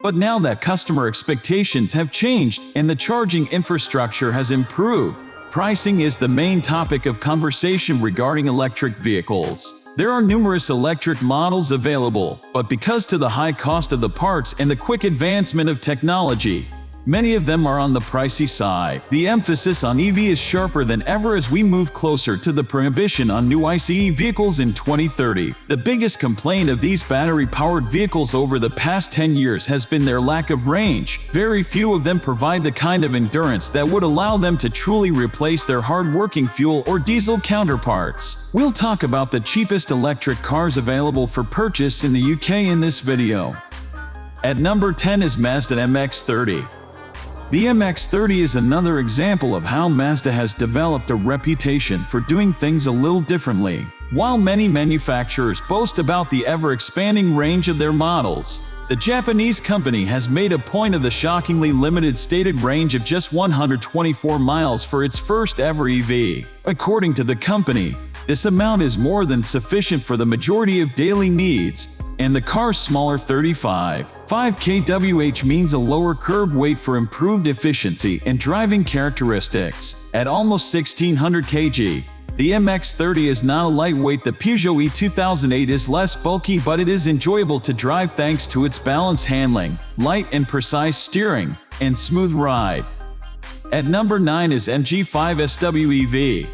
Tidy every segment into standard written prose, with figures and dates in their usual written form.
But now that customer expectations have changed and the charging infrastructure has improved, pricing is the main topic of conversation regarding electric vehicles. There are numerous electric models available, but because of the high cost of the parts and the quick advancement of technology, many of them are on the pricey side. The emphasis on EV is sharper than ever as we move closer to the prohibition on new ICE vehicles in 2030. The biggest complaint of these battery-powered vehicles over the past 10 years has been their lack of range. Very few of them provide the kind of endurance that would allow them to truly replace their hard-working fuel or diesel counterparts. We'll talk about the cheapest electric cars available for purchase in the UK in this video. At number 10 is Mazda MX-30. The MX-30 is another example of how Mazda has developed a reputation for doing things a little differently. While many manufacturers boast about the ever-expanding range of their models, the Japanese company has made a point of the shockingly limited stated range of just 124 miles for its first-ever EV. According to the company, this amount is more than sufficient for the majority of daily needs, and the car's smaller 35.5 kWh means a lower curb weight for improved efficiency and driving characteristics. At almost 1600 kg, the MX-30 is not a lightweight. The Peugeot E-2008 is less bulky, but it is enjoyable to drive thanks to its balanced handling, light and precise steering, and smooth ride. At number 9 is MG5 SW EV.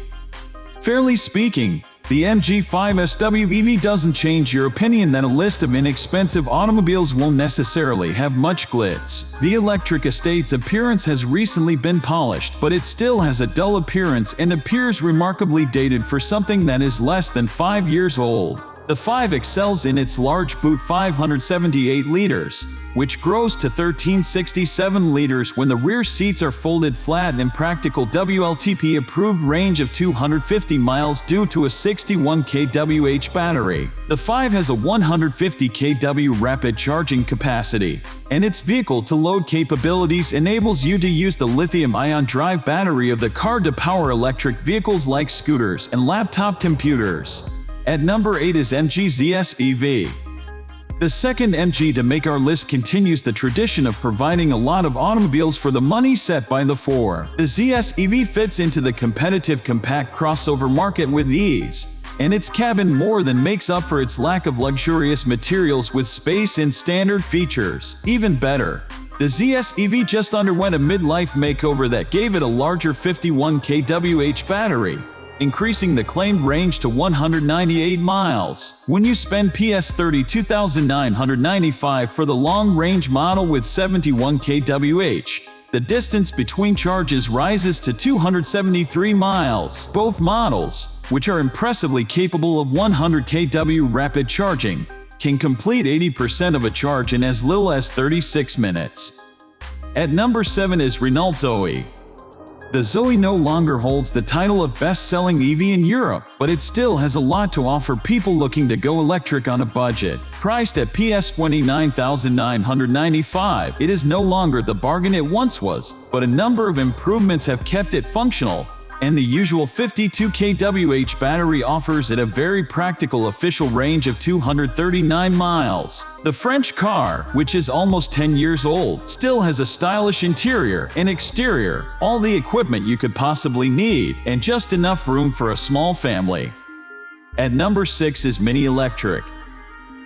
Fairly speaking, the MG5 SW EV doesn't change your opinion that a list of inexpensive automobiles won't necessarily have much glitz. The electric estate's appearance has recently been polished, but it still has a dull appearance and appears remarkably dated for something that is less than 5 years old. The 5 excels in its large boot 578 liters, which grows to 1367 liters when the rear seats are folded flat, and practical WLTP-approved range of 250 miles due to a 61 kWh battery. The 5 has a 150 kW rapid charging capacity, and its vehicle-to-load capabilities enables you to use the lithium-ion drive battery of the car to power electric vehicles like scooters and laptop computers. At number 8 is MG ZS EV. The second MG to make our list continues the tradition of providing a lot of automobiles for the money set by the 4. The ZS EV fits into the competitive compact crossover market with ease, and its cabin more than makes up for its lack of luxurious materials with space and standard features. Even better, the ZS EV just underwent a midlife makeover that gave it a larger 51 kWh battery, increasing the claimed range to 198 miles. When you spend PS $32,995 for the long-range model with 71 kWh, the distance between charges rises to 273 miles. Both models, which are impressively capable of 100 kW rapid charging, can complete 80% of a charge in as little as 36 minutes. At number 7 is Renault Zoe. The Zoe no longer holds the title of best-selling EV in Europe, but it still has a lot to offer people looking to go electric on a budget. Priced at PS $29,995, it is no longer the bargain it once was, but a number of improvements have kept it functional, and the usual 52 kWh battery offers it a very practical official range of 239 miles. The French car, which is almost 10 years old, still has a stylish interior and exterior, all the equipment you could possibly need, and just enough room for a small family. At number 6 is Mini Electric.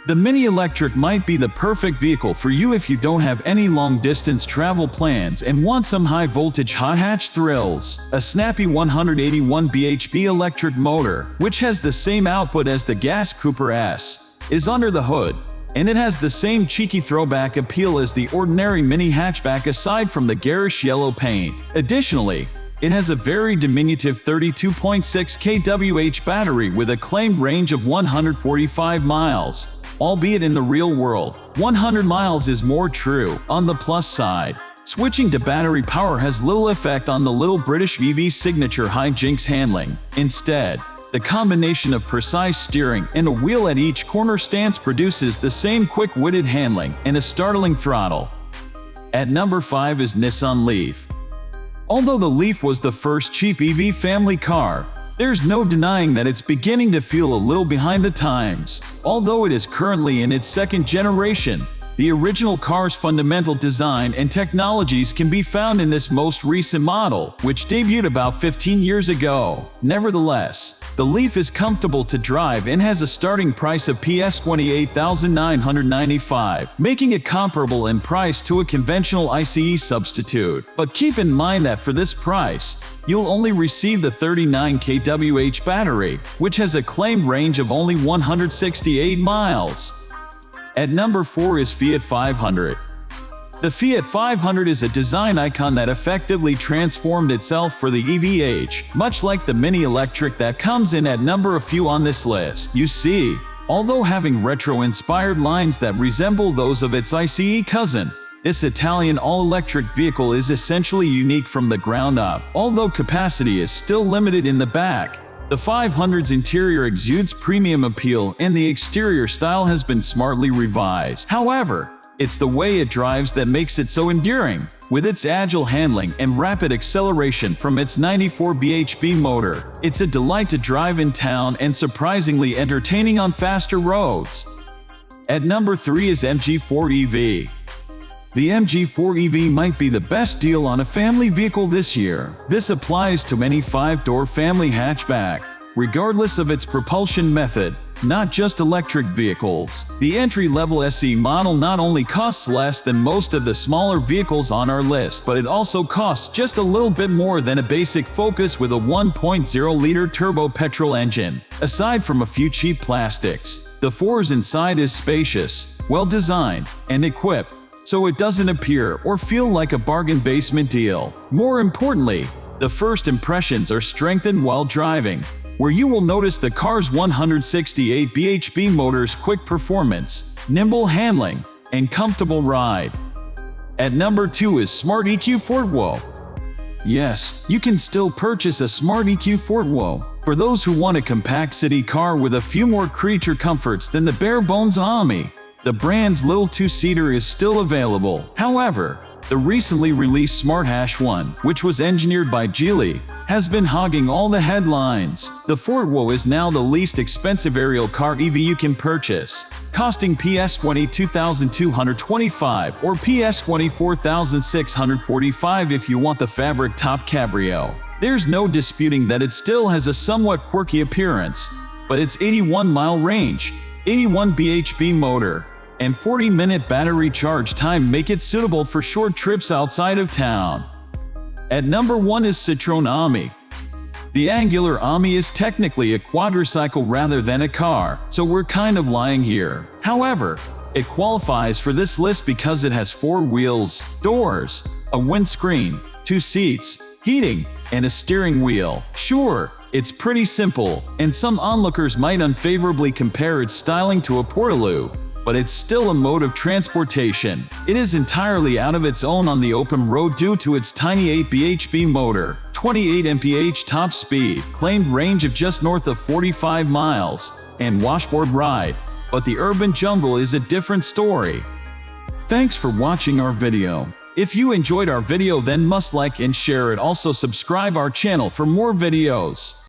The Mini Electric might be the perfect vehicle for you if you don't have any long-distance travel plans and want some high-voltage hot hatch thrills. A snappy 181 bhp electric motor, which has the same output as the gas Cooper S, is under the hood, and it has the same cheeky throwback appeal as the ordinary Mini hatchback aside from the garish yellow paint. Additionally, it has a very diminutive 32.6 kWh battery with a claimed range of 145 miles. Albeit in the real world, 100 miles is more true. On the plus side, switching to battery power has little effect on the little British EV's signature hijinks handling. Instead, the combination of precise steering and a wheel at each corner stance produces the same quick-witted handling and a startling throttle. At number 5 is Nissan Leaf. Although the Leaf was the first cheap EV family car, there's no denying that it's beginning to feel a little behind the times. Although it is currently in its second generation, The original car's fundamental design and technologies can be found in this most recent model, which debuted about 15 years ago. Nevertheless, the Leaf is comfortable to drive and has a starting price of Rs. $28,995, making it comparable in price to a conventional ICE substitute. But keep in mind that for this price, you'll only receive the 39 kWh battery, which has a claimed range of only 168 miles. At number 4 is Fiat 500. The Fiat 500 is a design icon that effectively transformed itself for the EV age, much like the Mini Electric that comes in at number a few on this list. You see, although having retro-inspired lines that resemble those of its ICE cousin, this Italian all-electric vehicle is essentially unique from the ground up. Although capacity is still limited in the back, the 500's interior exudes premium appeal and the exterior style has been smartly revised. However, it's the way it drives that makes it so enduring, with its agile handling and rapid acceleration from its 94 bhp motor. It's a delight to drive in town and surprisingly entertaining on faster roads. At number 3 is MG4 EV. The MG4 EV might be the best deal on a family vehicle this year. This applies to any 5-door family hatchback, regardless of its propulsion method, not just electric vehicles. The entry-level SE model not only costs less than most of the smaller vehicles on our list, but it also costs just a little bit more than a basic Focus with a 1.0-liter turbo petrol engine. Aside from a few cheap plastics, the 4's inside is spacious, well-designed, and equipped, so it doesn't appear or feel like a bargain basement deal. More importantly, the first impressions are strengthened while driving, where you will notice the car's 168 bhp motor's quick performance, nimble handling, and comfortable ride. At number 2 is Smart EQ Fortwo. Yes, you can still purchase a Smart EQ Fortwo for those who want a compact city car with a few more creature comforts than the bare-bones Omni. The brand's little two-seater is still available. However, the recently released Smart Hash 1, which was engineered by Geely, has been hogging all the headlines. The Fortwo is now the least expensive aerial car EV you can purchase, costing Rs. $22,225 or Rs. $24,645 if you want the fabric top cabrio. There's no disputing that it still has a somewhat quirky appearance, but its 81-mile range, 81 bhp motor, and 40-minute battery charge time make it suitable for short trips outside of town. At number 1 is Citroën Ami. The Angular Ami is technically a quadricycle rather than a car, so we're kind of lying here. However, it qualifies for this list because it has 4 wheels, doors, a windscreen, 2 seats, heating, and a steering wheel. Sure, it's pretty simple, and some onlookers might unfavorably compare its styling to a Portaloo, but it's still a mode of transportation. It is entirely out of its own on the open road due to its tiny 8 bhp motor, 28 mph top speed, claimed range of just north of 45 miles, and washboard ride. But the urban jungle is a different story. Thanks for watching our video. If you enjoyed our video, then must like and share it. Also subscribe our channel for more videos.